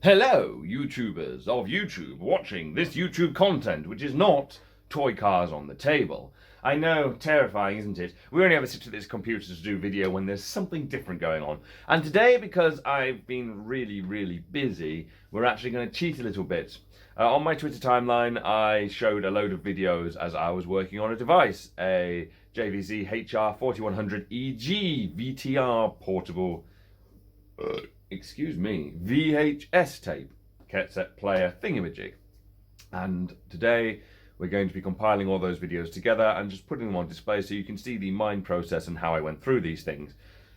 Hello, YouTubers of YouTube watching this YouTube content, which is not toy cars on the table. I know, terrifying, isn't it? We only ever sit at this computer to do video when there's something different going on. And today, because I've been really busy, we're actually going to cheat a little bit. On my Twitter timeline, I showed a load of videos as I was working on a device, a JVC HR-4100-EG VTR portable VHS tape, cassette player thingamajig. And today we're going to be compiling all those videos together and just putting them on display so you can see the mind process and how I went through these things.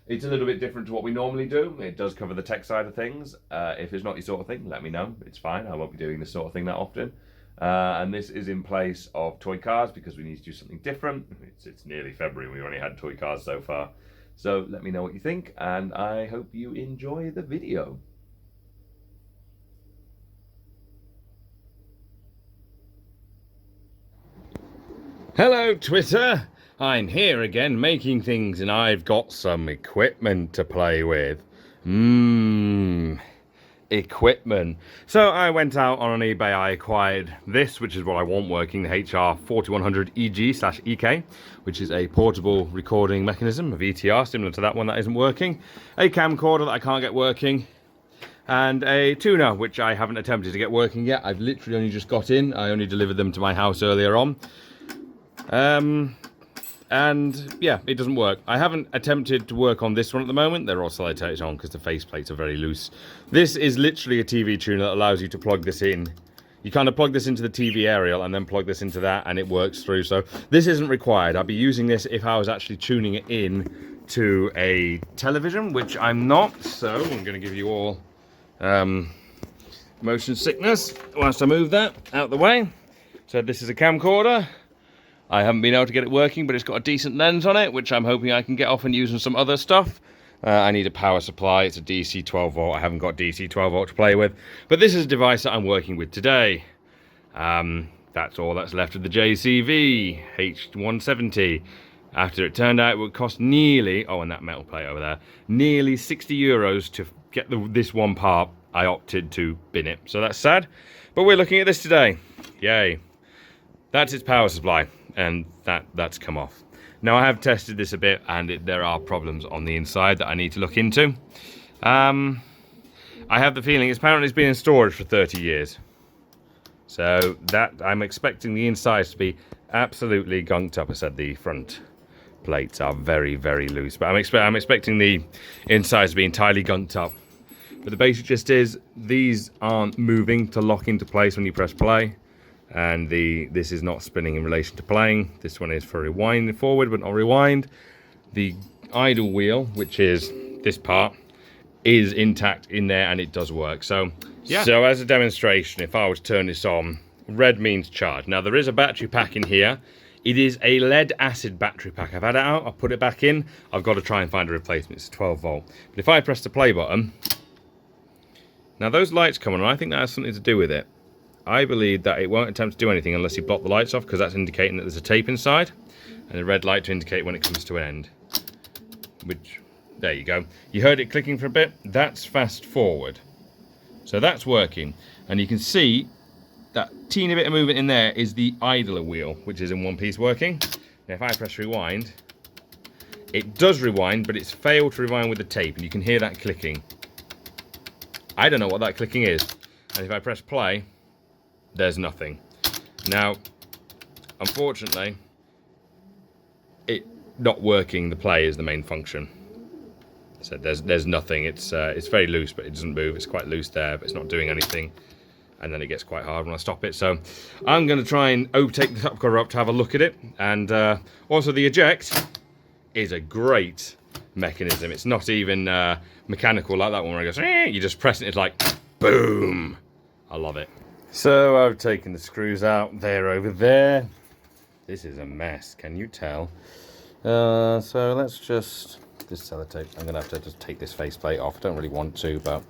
It's a little bit different to what we normally do. It does cover the tech side of things. If it's not your sort of thing, let me know. It's fine. I won't be doing this sort of thing that often. And this is in place of toy cars because we need to do something different. It's nearly February. We've only had toy cars so far. So let me know what you think, and I hope you enjoy the video. Hello Twitter, I'm here again making things, and I've got some equipment to play with. Equipment. So I went out on eBay, I acquired this, which is what I want working, the HR-4100-EG/EK, which is a portable recording mechanism, a VTR, similar to that one that isn't working, a camcorder that I can't get working, and a tuner, which I haven't attempted to get working yet. I've literally only just got in. I only delivered them to my house earlier on. And yeah, it doesn't work. I haven't attempted to work on this one at the moment. They're all solitated on because the faceplates are very loose. This is literally a TV tuner that allows you to plug this in. You kind of plug this into the TV aerial and then plug this into that and it works through. So this isn't required. I'd be using this if I was actually tuning it in to a television, which I'm not. So I'm going to give you all motion sickness whilst I move that out the way. So this is a camcorder. I haven't been able to get it working, but it's got a decent lens on it, which I'm hoping I can get off and use on some other stuff. I need a power supply. It's a DC 12 volt. I haven't got DC 12 volt to play with, but this is a device that I'm working with today. That's all that's left of the JCV H170. After it turned out it would cost nearly, oh, and that metal plate over there, nearly 60 euros to get this one part. I opted to bin it, so that's sad. But we're looking at this today. Yay. That's its power supply, and that's come off. Now I have tested this a bit, and there are problems on the inside that I need to look into. I have the feeling apparently it's been in storage for 30 years. So that I'm expecting the insides to be absolutely gunked up. I said the front plates are very loose, but I'm expecting the insides to be entirely gunked up. But the basic gist is these aren't moving to lock into place when you press play. And this is not spinning in relation to playing. This one is for rewind forward, but not rewind. The idle wheel, which is this part, is intact in there and it does work. So yeah. So as a demonstration, if I was to turn this on, red means charge. Now there is a battery pack in here. It is a lead acid battery pack. I've had it out, I've put it back in. I've got to try and find a replacement. It's 12 volt. But if I press the play button, now those lights come on, and I think that has something to do with it. I believe that it won't attempt to do anything unless you block the lights off, because that's indicating that there's a tape inside, and a red light to indicate when it comes to an end. Which, there you go. You heard it clicking for a bit. That's fast forward. So that's working. And you can see that teeny bit of movement in there is the idler wheel, which is in one piece working. Now if I press rewind, it does rewind, but it's failed to rewind with the tape, and you can hear that clicking. I don't know what that clicking is. And if I press play, there's nothing. Now, unfortunately, it not working, the play is the main function. So there's nothing. It's very loose, but it doesn't move. It's quite loose there, but it's not doing anything. And then it gets quite hard when I stop it. So I'm going to try and take the top cover up to have a look at it. And also the eject is a great mechanism. It's not even mechanical like that one where it goes, you just press it, it's like, boom. I love it. So I've taken the screws out. They're over there. This is a mess, can you tell? So let's just, this sellotape, I'm going to have to just take this faceplate off. I don't really want to, but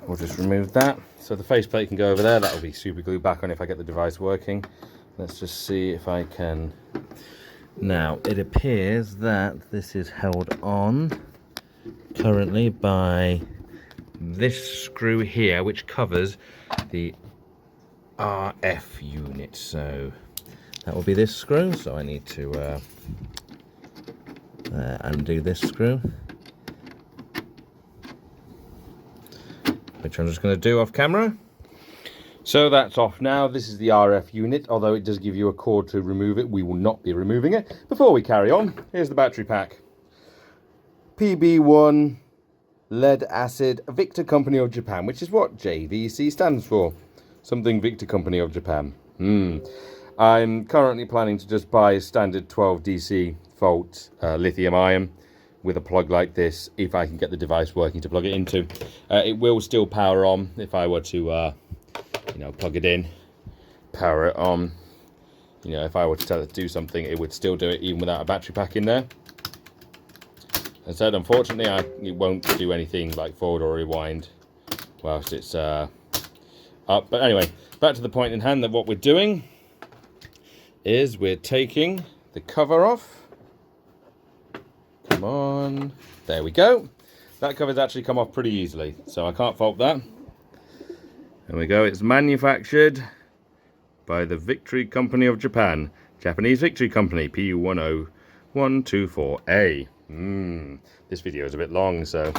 we'll just remove that. So the faceplate can go over there. That'll be super glued back on if I get the device working. Let's just see if I can. Now, it appears that this is held on currently by this screw here, which covers the RF unit. So that will be this screw. So I need to undo this screw, which I'm just going to do off camera. So that's off now. This is the RF unit, although it does give you a cord to remove it. We will not be removing it. Before we carry on, here's the battery pack. PB1 lead acid, Victor Company of Japan, which is what JVC stands for. Something Victor Company of Japan. I'm currently planning to just buy a standard 12 DC volt lithium ion with a plug like this, if I can get the device working to plug it into. It will still power on if I were to plug it in, power it on. If I were to tell it to do something, it would still do it even without a battery pack in there. As I said, unfortunately, it won't do anything like forward or rewind whilst it's up. But anyway, back to the point in hand, that what we're doing is we're taking the cover off. Come on, there we go. That cover's actually come off pretty easily, so I can't fault that. There we go, it's manufactured by the Victory Company of Japan, Japanese Victory Company, PU10124A. This video is a bit long, so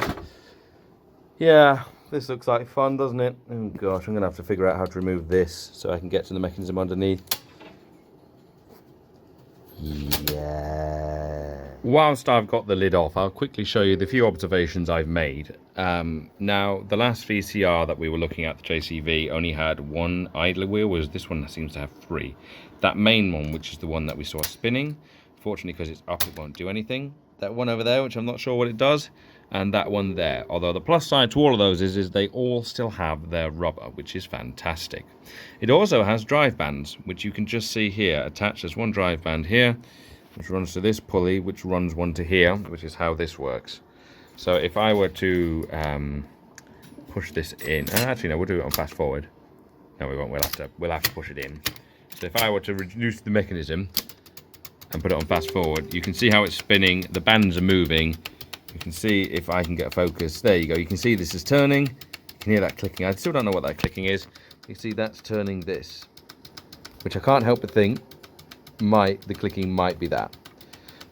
yeah, this looks like fun, doesn't it? Oh gosh, I'm gonna have to figure out how to remove this so I can get to the mechanism underneath. Yeah. Whilst I've got the lid off, I'll quickly show you the few observations I've made. Now, the last VCR that we were looking at, the JCV, only had one idler wheel, whereas this one seems to have three. That main one, which is the one that we saw spinning, fortunately because it's up, it won't do anything. That one over there, which I'm not sure what it does, and that one there. Although the plus side to all of those is they all still have their rubber, which is fantastic. It also has drive bands, which you can just see here attached. There's one drive band here, which runs to this pulley, which runs one to here, which is how this works. So if I were to push this in, actually no, we'll do it on fast forward. No, we won't. We'll have to push it in. So if I were to reduce the mechanism and put it on fast forward, you can see how it's spinning. The bands are moving. You can see if I can get a focus. There you go. You can see this is turning. You can hear that clicking. I still don't know what that clicking is. You see that's turning this, which I can't help but think the clicking might be that.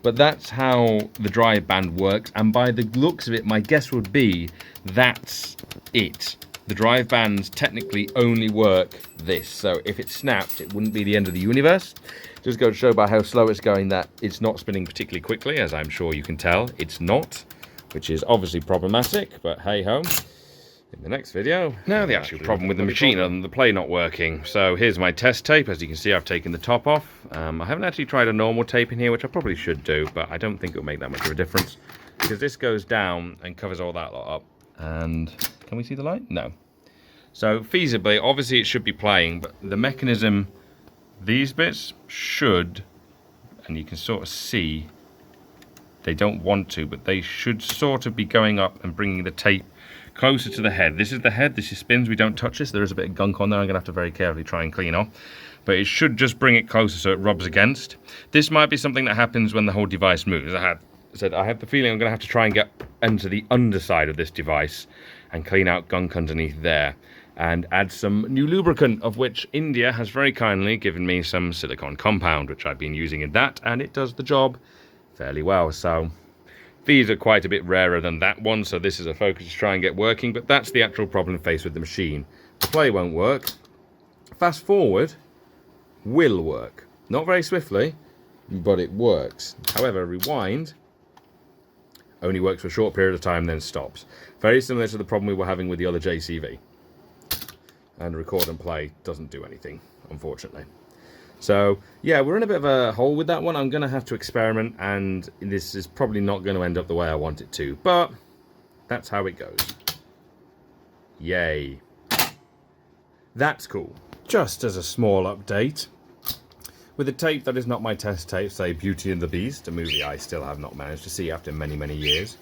But that's how the drive band works, and by the looks of it, my guess would be that's it. The drive bands technically only work this, so if it snapped, it wouldn't be the end of the universe. Just go to show by how slow it's going that it's not spinning particularly quickly, as I'm sure you can tell. It's not, which is obviously problematic, but hey-ho. In the next video, now the actual problem with the machine other than the play not working. So here's my test tape. As you can see, I've taken the top off. I haven't actually tried a normal tape in here, which I probably should do, but I don't think it'll make that much of a difference because this goes down and covers all that lot up. And can we see the light? No. So feasibly, obviously it should be playing, but the mechanism, these bits should, and you can sort of see, they don't want to, but they should sort of be going up and bringing the tape closer to the head. This is the head, this is spins, we don't touch this. There is a bit of gunk on there I'm going to have to very carefully try and clean off. But it should just bring it closer so it rubs against. This might be something that happens when the whole device moves. I have the feeling I'm going to have to try and get into the underside of this device and clean out gunk underneath there. And add some new lubricant, of which India has very kindly given me some silicone compound, which I've been using in that, and it does the job fairly well. So these are quite a bit rarer than that one, so this is a focus to try and get working, but that's the actual problem faced with the machine. The play won't work. Fast forward will work. Not very swiftly, but it works. However, rewind only works for a short period of time, then stops. Very similar to the problem we were having with the other JCV. And record and play doesn't do anything, unfortunately. So yeah, we're in a bit of a hole with that one. I'm going to have to experiment, and this is probably not going to end up the way I want it to, but that's how it goes. Yay. That's cool. Just as a small update, with a tape that is not my test tape, say Beauty and the Beast, a movie I still have not managed to see after many, many years,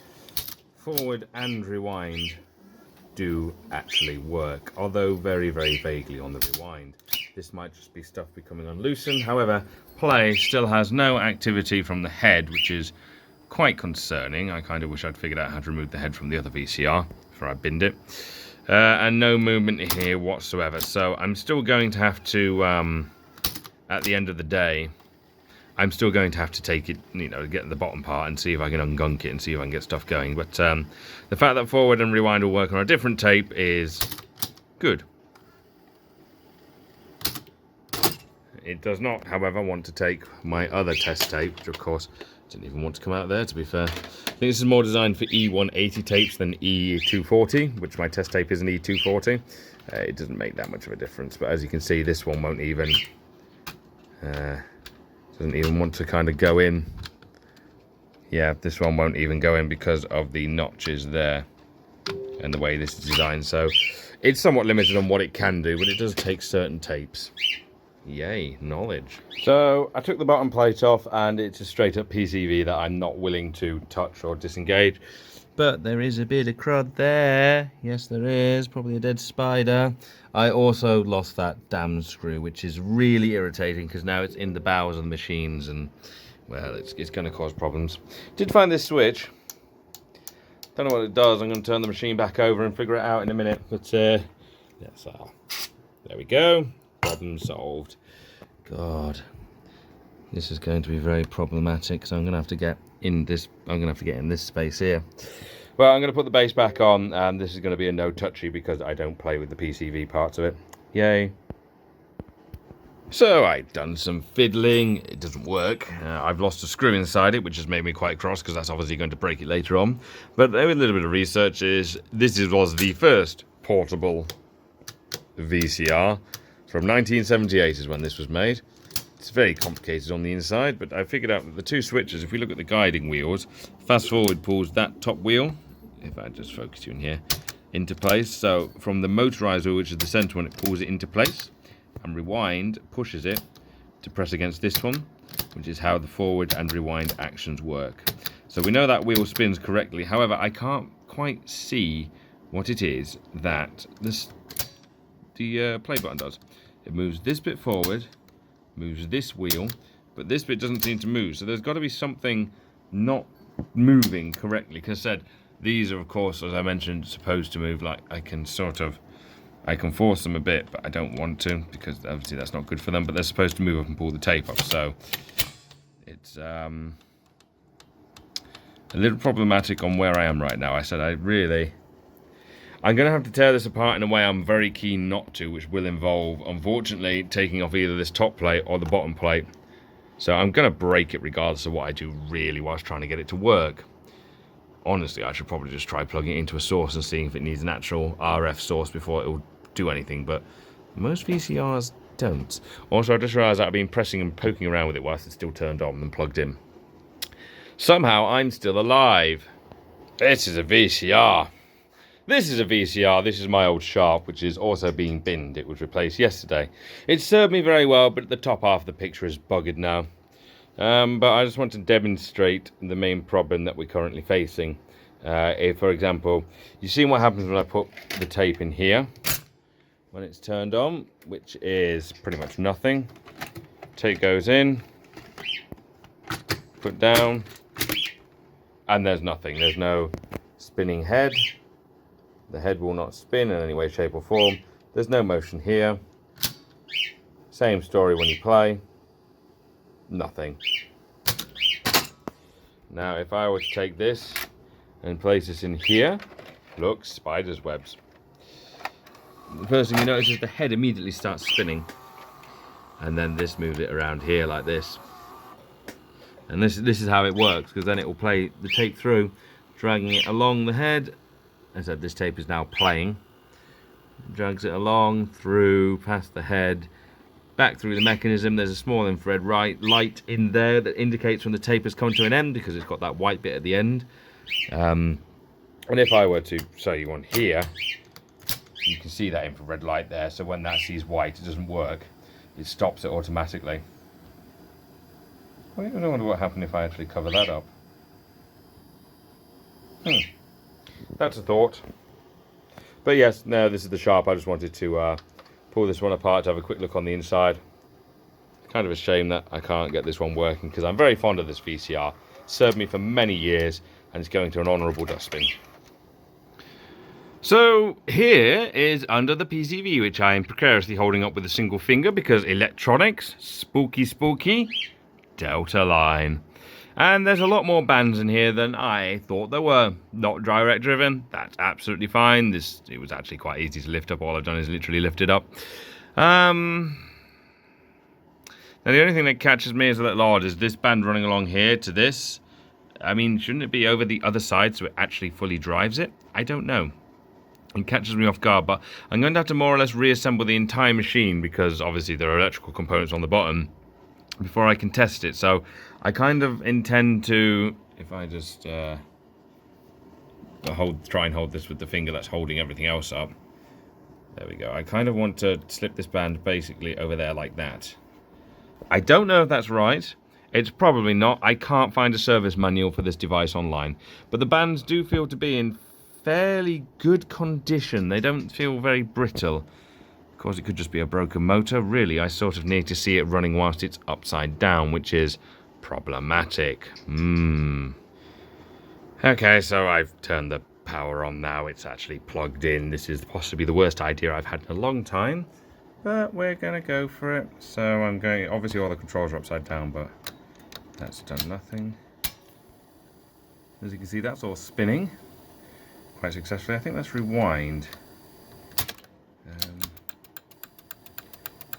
forward and rewind do actually work, although very, very vaguely on the rewind. This might just be stuff becoming unloosened. However, play still has no activity from the head, which is quite concerning. I kind of wish I'd figured out how to remove the head from the other VCR before I binned it. And no movement here whatsoever. So I'm still going to have to, at the end of the day, I'm still going to have to take it, you know, get the bottom part and see if I can ungunk it and see if I can get stuff going. But the fact that forward and rewind will work on a different tape is good. It does not, however, want to take my other test tape, which of course didn't even want to come out there, to be fair. I think this is more designed for E180 tapes than E240, which my test tape is an E240. It doesn't make that much of a difference, but as you can see, this one won't even... doesn't even want to kind of go in. Yeah, this one won't even go in because of the notches there and the way this is designed. So it's somewhat limited on what it can do, but it does take certain tapes. Yay, knowledge. So I took the bottom plate off, and it's a straight up PCV that I'm not willing to touch or disengage. But there is a bit of crud there. Yes, there is. Probably a dead spider. I also lost that damn screw, which is really irritating because now it's in the bowels of the machines and, well, it's going to cause problems. Did find this switch. Don't know what it does. I'm going to turn the machine back over and figure it out in a minute. But, yeah, so there we go. Problem solved. God. This is going to be very problematic, so I'm going to have to get in this. I'm going to have to get in this space here. Well, I'm going to put the base back on, and this is going to be a no touchy because I don't play with the PCV parts of it. Yay! So I've done some fiddling. It doesn't work. I've lost a screw inside it, which has made me quite cross because that's obviously going to break it later on. But with a little bit of research, this was the first portable VCR from 1978 is when this was made. It's very complicated on the inside, but I figured out that the two switches, if we look at the guiding wheels, fast forward pulls that top wheel, if I just focus you in here, into place. So from the motorized wheel, which is the center one, it pulls it into place, and rewind pushes it to press against this one, which is how the forward and rewind actions work. So we know that wheel spins correctly. However, I can't quite see what it is that the play button does. It moves this bit forward, moves this wheel, but this bit doesn't seem to move. So there's got to be something not moving correctly. Because I said, these are, of course, as I mentioned, supposed to move. Like, I can force them a bit, but I don't want to, because obviously that's not good for them. But they're supposed to move up and pull the tape up. So it's a little problematic on where I am right now. I said I'm going to have to tear this apart in a way I'm very keen not to, which will involve, unfortunately, taking off either this top plate or the bottom plate. So I'm going to break it regardless of what I do really whilst trying to get it to work. Honestly, I should probably just try plugging it into a source and seeing if it needs an actual RF source before it will do anything, but most VCRs don't. Also, I just realised that I've been pressing and poking around with it whilst it's still turned on and plugged in. Somehow, I'm still alive. This is a VCR. This is a VCR, this is my old Sharp, which is also being binned. It was replaced yesterday. It served me very well, but the top half of the picture is buggered now. But I just want to demonstrate the main problem that we're currently facing. If, for example, you see what happens when I put the tape in here. When it's turned on, which is pretty much nothing. Tape goes in, put down, and there's nothing. There's no spinning head. The head will not spin in any way, shape or form. There's no motion here. Same story when you play. Nothing. Now if I were to take this and place this in here, look, spider's webs. The first thing you notice is the head immediately starts spinning. And then this moves it around here like this. And this is how it works, because then it will play the tape through, dragging it along the head. As I said, this tape is now playing. Drags it along, through, past the head, back through the mechanism. There's a small infrared light in there that indicates when the tape has come to an end, because it's got that white bit at the end. And if I were to show you on here, you can see that infrared light there. So when that sees white, it doesn't work. It stops it automatically. I wonder what happened if I actually cover that up. That's a thought. But yes, no, this is the Sharp. I just wanted to pull this one apart to have a quick look on the inside. Kind of a shame that I can't get this one working, because I'm very fond of this VCR. served me for many years, and it's going to an honourable dustbin. So here is under the PCB, which I am precariously holding up with a single finger because electronics, spooky, Delta line. And there's a lot more bands in here than I thought there were. Not direct driven, that's absolutely fine. It was actually quite easy to lift up. All I've done is literally lift it up. Now the only thing that catches me as a little odd is this band running along here to this. I mean, shouldn't it be over the other side so it actually fully drives it? I don't know. It catches me off guard, but I'm going to have to more or less reassemble the entire machine because obviously there are electrical components on the bottom before I can test it. So I kind of intend to, if I just try and hold this with the finger that's holding everything else up. There we go. I kind of want to slip this band basically over there like that. I don't know if that's right. It's probably not. I can't find a service manual for this device online. But the bands do feel to be in fairly good condition. They don't feel very brittle. Of course, it could just be a broken motor. Really, I sort of need to see it running whilst it's upside down, which is problematic. Okay, so I've turned the power on now. It's actually plugged in. This is possibly the worst idea I've had in a long time, but we're gonna go for it. So I'm going, obviously all the controls are upside down, but that's done nothing. As you can see, that's all spinning quite successfully. I think let's rewind.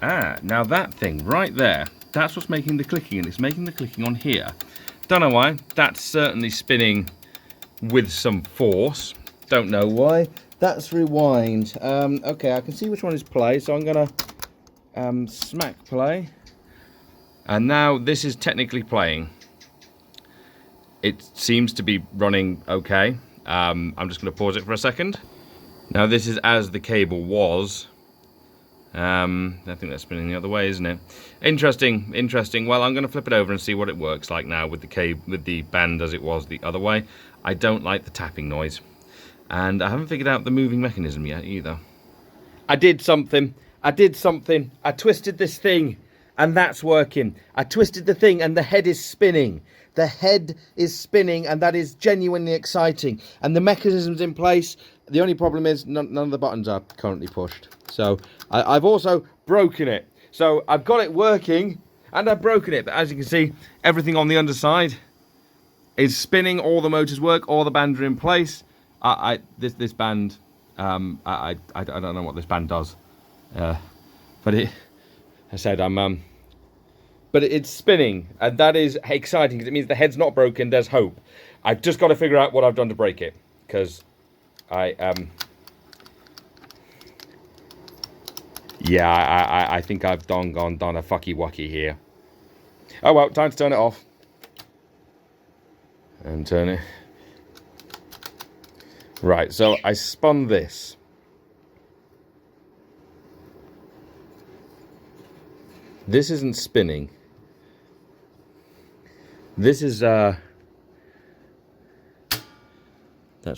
Now that thing right there, that's what's making the clicking, and it's making the clicking on here. Don't know why. That's certainly spinning with some force. Don't know why. That's rewind. Okay, I can see which one is play, so I'm gonna smack play. And now this is technically playing. It seems to be running okay. I'm just going to pause it for a second. Now this is as the cable was. I think that's spinning the other way, isn't it? Interesting. Well, I'm going to flip it over and see what it works like now with the band as it was the other way. I don't like the tapping noise, and I haven't figured out the moving mechanism yet either. I did something. I twisted this thing, and that's working. I twisted the thing, and the head is spinning. The head is spinning, and that is genuinely exciting. And the mechanism's in place. The only problem is none of the buttons are currently pushed. So I've also broken it. So I've got it working, and I've broken it. But as you can see, everything on the underside is spinning. All the motors work. All the bands are in place. This band, I don't know what this band does. But it's spinning, and that is exciting because it means the head's not broken. There's hope. I've just got to figure out what I've done to break it, because I think I've done a fucky wucky here. Oh well, time to turn it off and turn it. Right, so I spun this. This isn't spinning. This is let's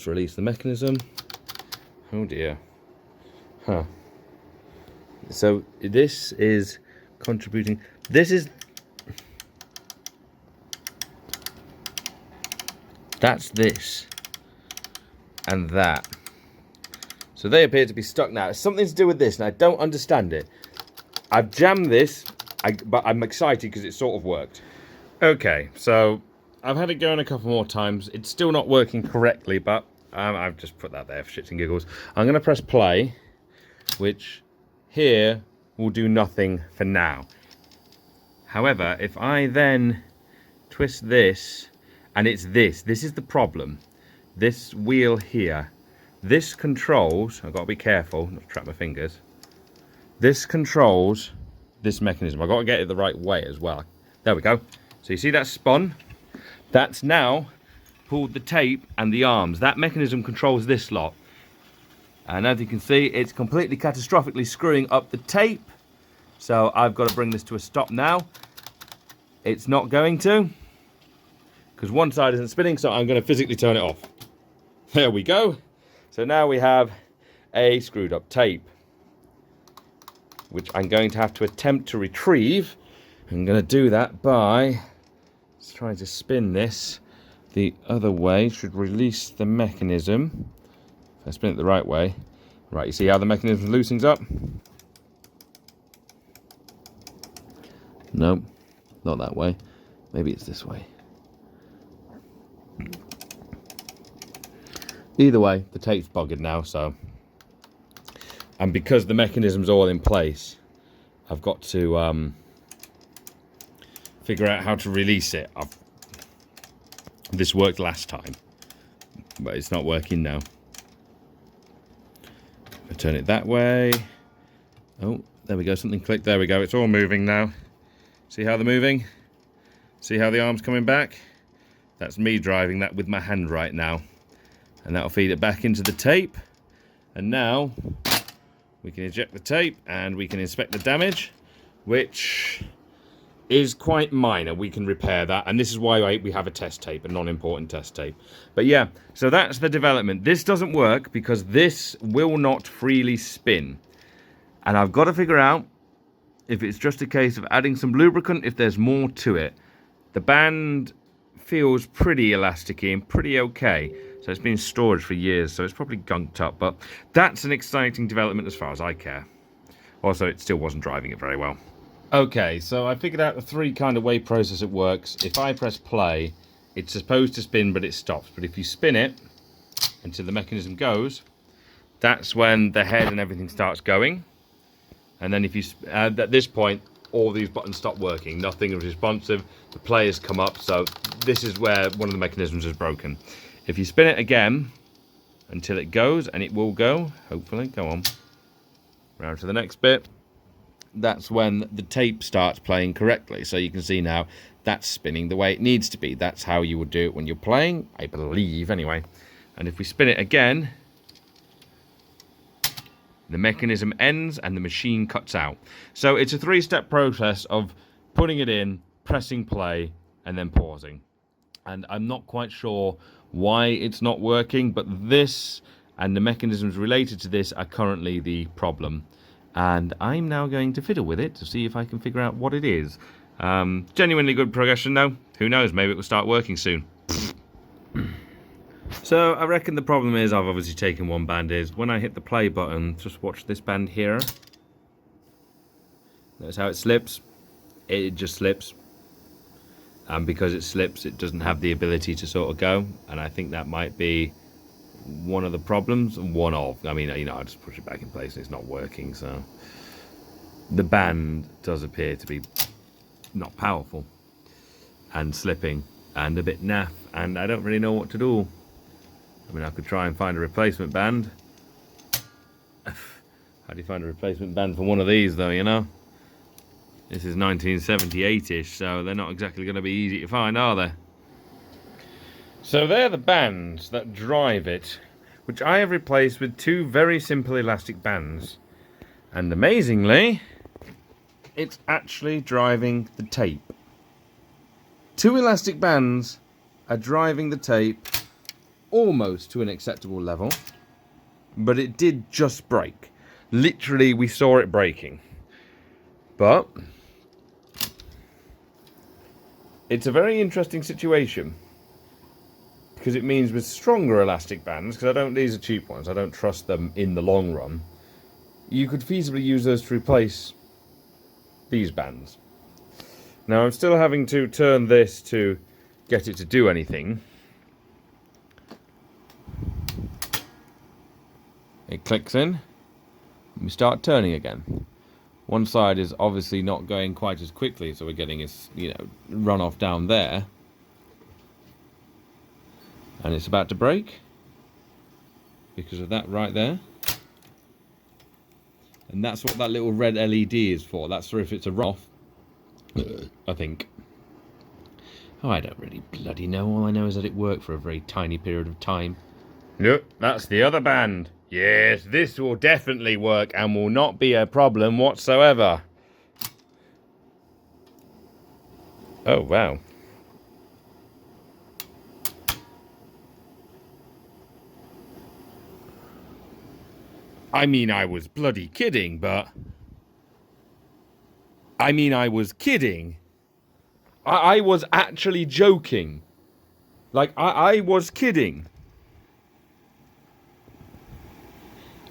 release the mechanism. Oh dear. Huh. So this is contributing. That's this and that. So they appear to be stuck now. It's something to do with this, and I don't understand it. I've jammed this, but I'm excited because it sort of worked. Okay, so I've had it going a couple more times. It's still not working correctly, but I've just put that there for shits and giggles. I'm going to press play, which here will do nothing for now. However, if I then twist this, and it's this is the problem. This wheel here, this controls, I've got to be careful not to trap my fingers. This controls this mechanism. I've got to get it the right way as well. There we go. So you see that spun? That's now pulled the tape and the arms. That mechanism controls this lot. And as you can see, it's completely catastrophically screwing up the tape. So I've got to bring this to a stop now. It's not going to, because one side isn't spinning, so I'm going to physically turn it off. There we go. So now we have a screwed up tape, which I'm going to have to attempt to retrieve. I'm going to do that by Let's try to spin this the other way. Should release the mechanism. If I spin it the right way. Right, you see how the mechanism loosens up? Nope, not that way. Maybe it's this way. Either way, the tape's buggered now, so. And because the mechanism's all in place, I've got to figure out how to release it. This worked last time, but it's not working now. I turn it that way. Oh, there we go, something clicked. There we go, it's all moving now. See how they're moving? See how the arm's coming back? That's me driving that with my hand right now. And that'll feed it back into the tape. And now we can eject the tape and we can inspect the damage, which is quite minor. We can repair that, and this is why we have a test tape, a non-important test tape. But yeah, so that's the development. This doesn't work because this will not freely spin. And I've got to figure out if it's just a case of adding some lubricant, if there's more to it. The band feels pretty elasticy and pretty okay. So it's been in storage for years, so it's probably gunked up. But that's an exciting development as far as I care. Also, it still wasn't driving it very well. Okay, so I figured out the 3 kind of way process it works. If I press play, it's supposed to spin, but it stops. But if you spin it until the mechanism goes, that's when the head and everything starts going. And then if you, at this point, all these buttons stop working. Nothing is responsive. The play has come up, so this is where one of the mechanisms is broken. If you spin it again until it goes, and it will go, hopefully, go on, round to the next bit, that's when the tape starts playing correctly. So you can see now that's spinning the way it needs to be. That's how you would do it when you're playing, I believe, anyway. And if we spin it again, the mechanism ends and the machine cuts out. So it's a 3-step process of putting it in, pressing play, and then pausing. And I'm not quite sure why it's not working, but this and the mechanisms related to this are currently the problem. And I'm now going to fiddle with it to see if I can figure out what it is. Genuinely good progression though. Who knows, maybe it will start working soon. So I reckon the problem is, I've obviously taken one band, is when I hit the play button, just watch this band here. Notice how it slips. It just slips. And because it slips, it doesn't have the ability to sort of go. And I think that might be one of the problems. One of. I mean, you know, I just push it back in place and it's not working. So the band does appear to be not powerful and slipping and a bit naff. And I don't really know what to do. I mean, I could try and find a replacement band. How do you find a replacement band for one of these, though, you know? This is 1978-ish, so they're not exactly going to be easy to find, are they? So they're the bands that drive it, which I have replaced with 2 very simple elastic bands. And amazingly, it's actually driving the tape. 2 elastic bands are driving the tape almost to an acceptable level, but it did just break. Literally, we saw it breaking. But it's a very interesting situation, because it means with stronger elastic bands, because these are cheap ones, I don't trust them in the long run, you could feasibly use those to replace these bands. Now I'm still having to turn this to get it to do anything. It clicks in, and we start turning again. One side is obviously not going quite as quickly, so we're getting this, you know, runoff down there. And it's about to break because of that right there. And that's what that little red LED is for. That's for if it's a runoff, I think. Oh, I don't really bloody know. All I know is that it worked for a very tiny period of time. Look, that's the other band. Yes, this will definitely work and will not be a problem whatsoever. Oh, wow. I mean, I was bloody kidding, but... I mean, I was kidding. I was actually joking. Like, I was kidding.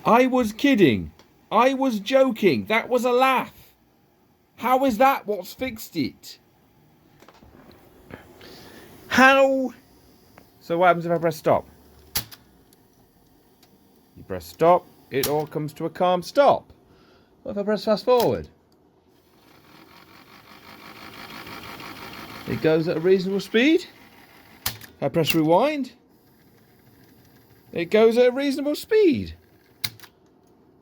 I was kidding. I was joking. That was a laugh. How is that what's fixed it? How? So what happens if I press stop? You press stop, it all comes to a calm stop. What if I press fast forward? It goes at a reasonable speed. If I press rewind, it goes at a reasonable speed.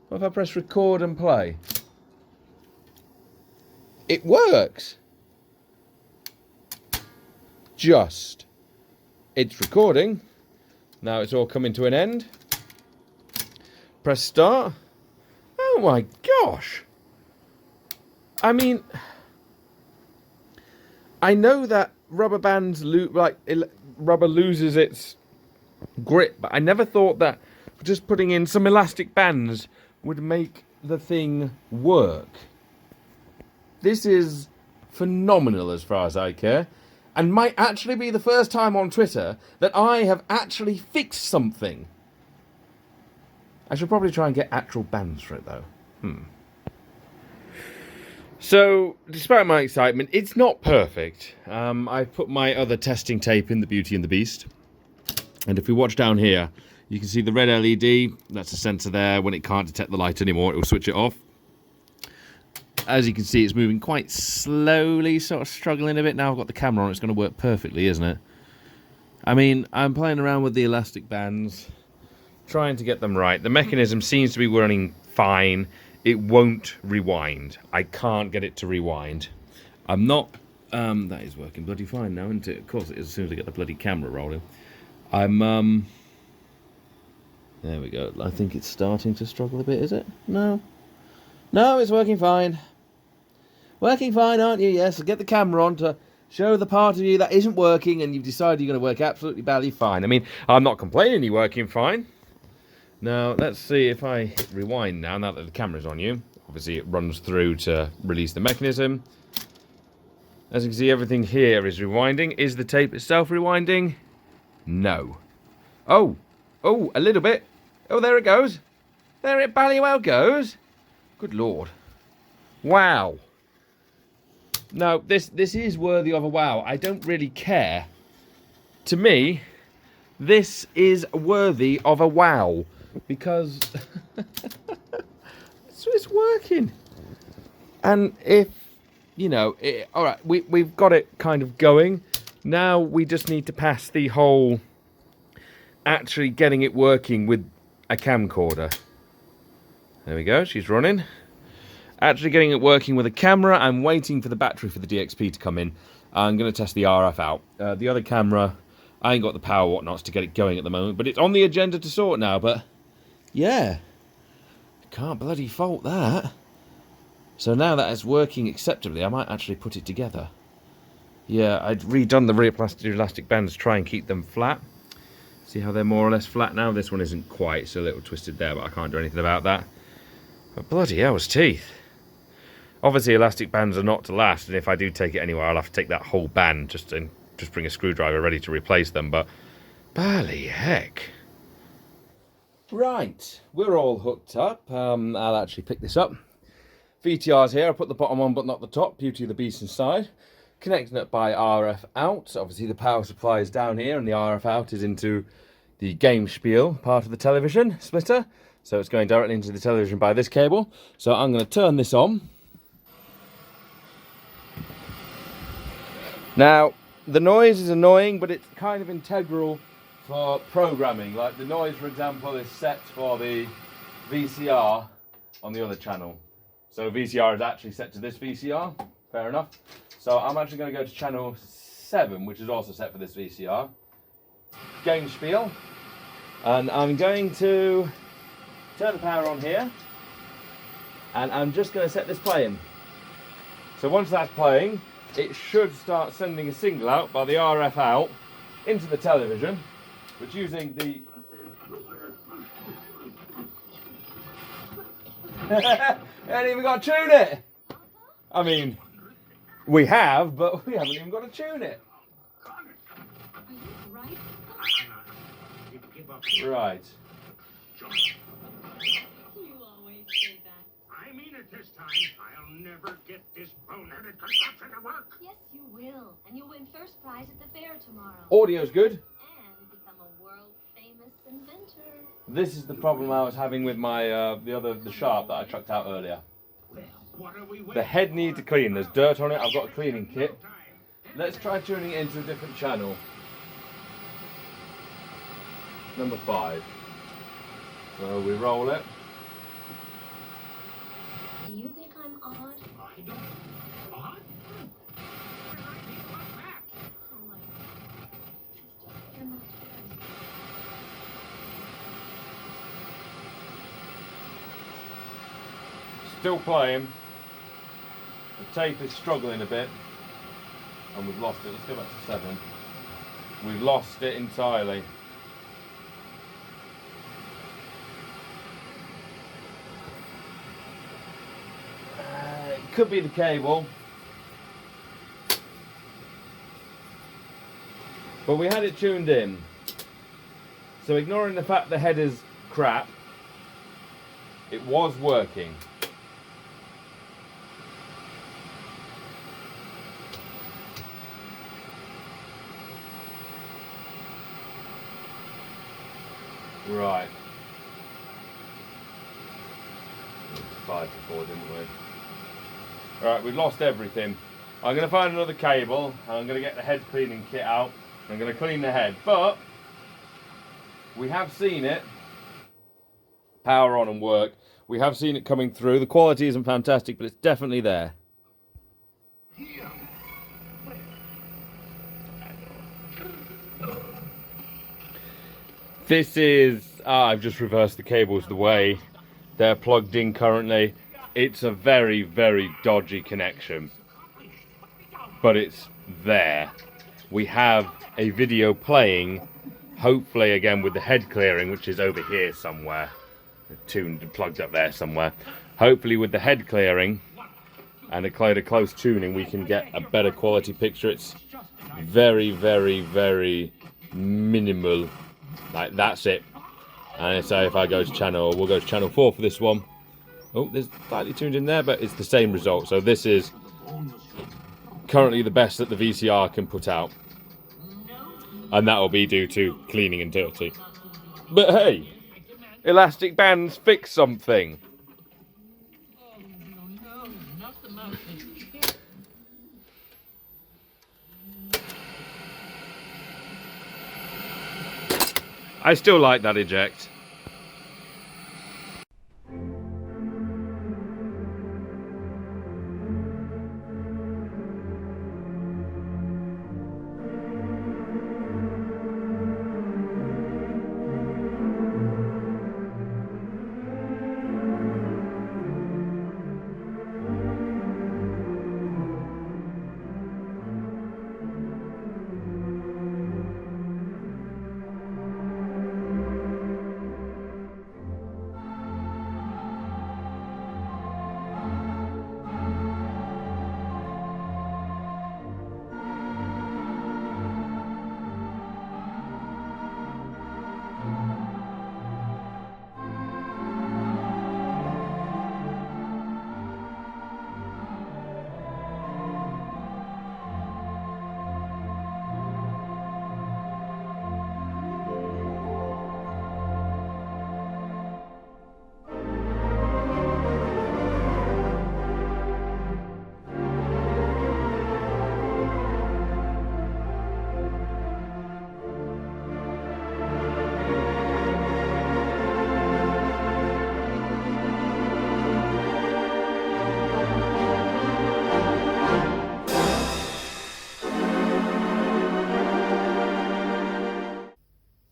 What if I press record and play? It works. Just. It's recording. Now it's all coming to an end. Press start. Oh my gosh. I mean, I know that rubber bands rubber loses its grip, but I never thought that just putting in some elastic bands would make the thing work. This is phenomenal as far as I care, and might actually be the first time on Twitter that I have actually fixed something. I should probably try and get actual bands for it though. So, despite my excitement, it's not perfect. I've put my other testing tape in the Beauty and the Beast. And if we watch down here, you can see the red LED. That's a sensor there. When it can't detect the light anymore, it will switch it off. As you can see, it's moving quite slowly, sort of struggling a bit. Now I've got the camera on, it's going to work perfectly, isn't it? I mean, I'm playing around with the elastic bands, trying to get them right. The mechanism seems to be running fine. It won't rewind. I can't get it to rewind. I'm not... that is working bloody fine now, isn't it? Of course it is, as soon as I get the bloody camera rolling. I'm... There we go. I think it's starting to struggle a bit, is it? No. No, it's working fine. Working fine, aren't you? Yes, I'll get the camera on to show the part of you that isn't working, and you've decided you're going to work absolutely badly fine. I mean, I'm not complaining you're working fine. Now, let's see if I hit rewind now that the camera's on you. Obviously, it runs through to release the mechanism. As you can see, everything here is rewinding. Is the tape itself rewinding? No. Oh, a little bit. Oh, there it goes. There it bally well goes. Good Lord. Wow. No, this is worthy of a wow. I don't really care. To me, this is worthy of a wow. Because it's working. And if, you know, all right, we've got it kind of going. Now we just need to pass the whole actually getting it working with a camcorder. There we go, she's running. Actually getting it working with a camera. I'm waiting for the battery for the DXP to come in. I'm going to test the RF out. The other camera, I ain't got the power whatnots to get it going at the moment, but it's on the agenda to sort now. But yeah, can't bloody fault that. So now that it's working acceptably, I might actually put it together. Yeah, I'd redone the rear plastic elastic bands to try and keep them flat. See how they're more or less flat now? This one isn't quite, it's a little twisted there, but I can't do anything about that. But bloody hell's teeth. Obviously elastic bands are not to last, and if I do take it anywhere, I'll have to take that whole band just bring a screwdriver ready to replace them, but bally heck. Right, we're all hooked up. I'll actually pick this up. VTR's here, I put the bottom on but not the top, Beauty of the Beast inside. Connecting it by RF out. Obviously the power supply is down here and the RF out is into the game spiel part of the television splitter. So it's going directly into the television by this cable. So I'm going to turn this on. Now, the noise is annoying, but it's kind of integral for programming. Like the noise, for example, is set for the VCR on the other channel. So VCR is actually set to this VCR. Fair enough. So I'm actually going to go to channel 7, which is also set for this VCR. Game spiel. And I'm going to turn the power on here. And I'm just going to set this playing. So once that's playing, it should start sending a signal out by the RF out into the television, which using the... I ain't even got to tune it! I mean, We have, but we haven't even got to tune it. Right. You always say that. I mean it this time. I'll never get this boneheaded contraption to work. Yes, you will. And you'll win first prize at the fair tomorrow. Audio's good. And become a world-famous inventor. This is the problem I was having with my the Sharp that I chucked out earlier. Well, what are we waiting The head needs to clean. There's dirt on it. I've got a cleaning for? kit. Let's try tuning it into a different channel. Number 5. So we roll it. Do you think I'm odd? I don't. What? What did I think about that? Oh, my God. You're not yours. Still playing. The tape is struggling a bit. And we've lost it. Let's go back to 7. We've lost it entirely. It could be the cable. But we had it tuned in. So ignoring the fact the head is crap, it was working. Right. 5 before, didn't we? Right, we've lost everything. I'm going to find another cable, and I'm going to get the head cleaning kit out. I'm going to clean the head, but we have seen it power on and work. We have seen it coming through. The quality isn't fantastic, but it's definitely there. This is, I've just reversed the cables the way they're plugged in currently. It's a very, very dodgy connection, but it's there. We have a video playing, hopefully again with the head clearing, which is over here somewhere, tuned and plugged up there somewhere. Hopefully with the head clearing and a close tuning, we can get a better quality picture. It's very, very, very minimal. Like, that's it. And so if I go to channel, we'll go to channel 4 for this one. Oh, there's slightly tuned in there, but it's the same result. So this is currently the best that the VCR can put out. And that will be due to cleaning and dirty. But hey, elastic bands fix something. I still like that eject.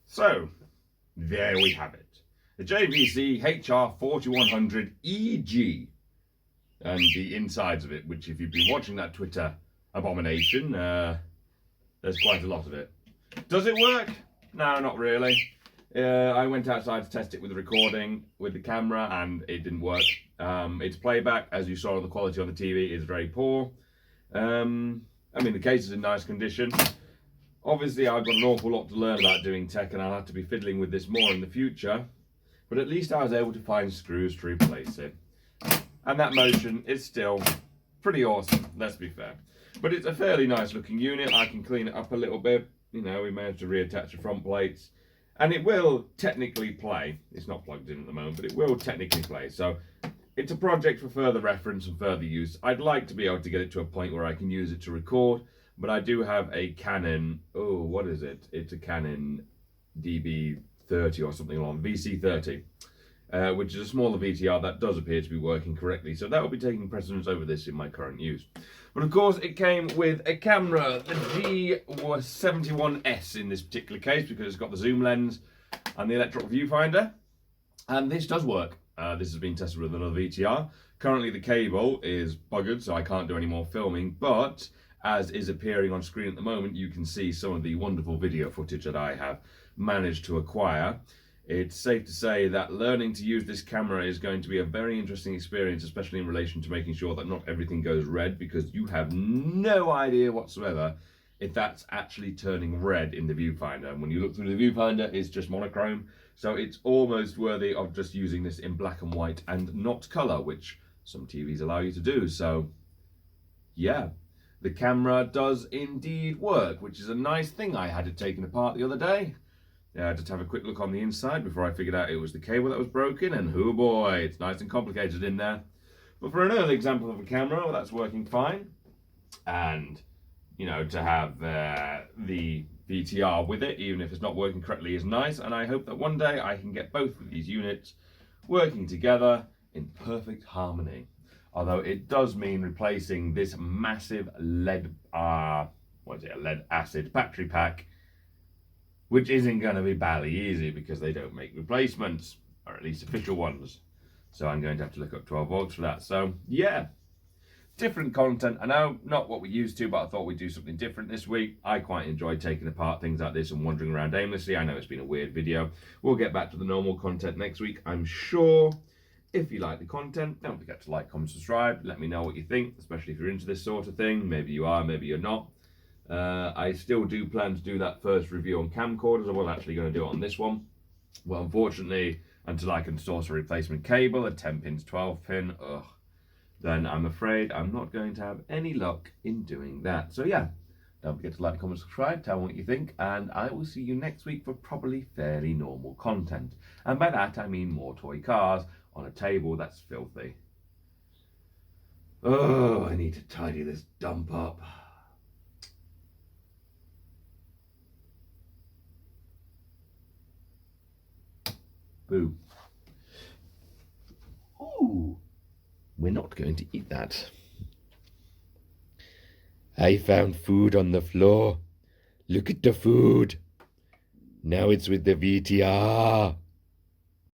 So, there we have it. The JVC HR-4100-EG. And the insides of it, which if you've been watching that Twitter abomination, there's quite a lot of it. Does it work? No, not really. I went outside to test it with the recording, with the camera, and it didn't work. Its playback, as you saw, the quality on the TV is very poor. I mean, the case is in nice condition. Obviously, I've got an awful lot to learn about doing tech, and I'll have to be fiddling with this more in the future. But at least I was able to find screws to replace it. And that motion is still pretty awesome, let's be fair. But it's a fairly nice looking unit. I can clean it up a little bit. You know, we managed to reattach the front plates. And it will technically play. It's not plugged in at the moment, but it will technically play. So it's a project for further reference and further use. I'd like to be able to get it to a point where I can use it to record. But I do have a Cannon, what is it? It's a Cannon DB30 or something along, VC-30. Which is a smaller VTR that does appear to be working correctly. So that will be taking precedence over this in my current use. But of course it came with a camera, the G71S in this particular case, because it's got the zoom lens and the electron viewfinder. And this does work. This has been tested with another VTR. Currently the cable is buggered, so I can't do any more filming, but as is appearing on screen at the moment, you can see some of the wonderful video footage that I have managed to acquire. It's safe to say that learning to use this camera is going to be a very interesting experience, especially in relation to making sure that not everything goes red, because you have no idea whatsoever if that's actually turning red in the viewfinder. And when you look through the viewfinder, it's just monochrome. So it's almost worthy of just using this in black and white and not color, which some TVs allow you to do. So yeah, the camera does indeed work, which is a nice thing. I had it taken apart the other day. Just have a quick look on the inside before I figured out it was the cable that was broken, and oh boy, it's nice and complicated in there. But for an early example of a camera, well, that's working fine. And, you know, to have the VTR with it, even if it's not working correctly, is nice. And I hope that one day I can get both of these units working together in perfect harmony. Although it does mean replacing this massive lead acid battery pack, which isn't going to be bally easy because they don't make replacements, or at least official ones. So I'm going to have to look up 12 volts for that. So yeah, different content. I know not what we used to, but I thought we'd do something different this week. I quite enjoy taking apart things like this and wandering around aimlessly. I know it's been a weird video. We'll get back to the normal content next week, I'm sure. If you like the content, don't forget to like, comment, subscribe. Let me know what you think, especially if you're into this sort of thing. Maybe you are, maybe you're not. I still do plan to do that first review on camcorders. I was actually going to do it on this one. Well, unfortunately, until I can source a replacement cable, a 10 pin to 12 pin, then I'm afraid I'm not going to have any luck in doing that. So yeah, don't forget to like, comment, subscribe, tell me what you think, and I will see you next week for probably fairly normal content. And by that, I mean more toy cars on a table that's filthy. Oh, I need to tidy this dump up. Boo. Ooh, we're not going to eat that. I found food on the floor. Look at the food. Now it's with the VTR.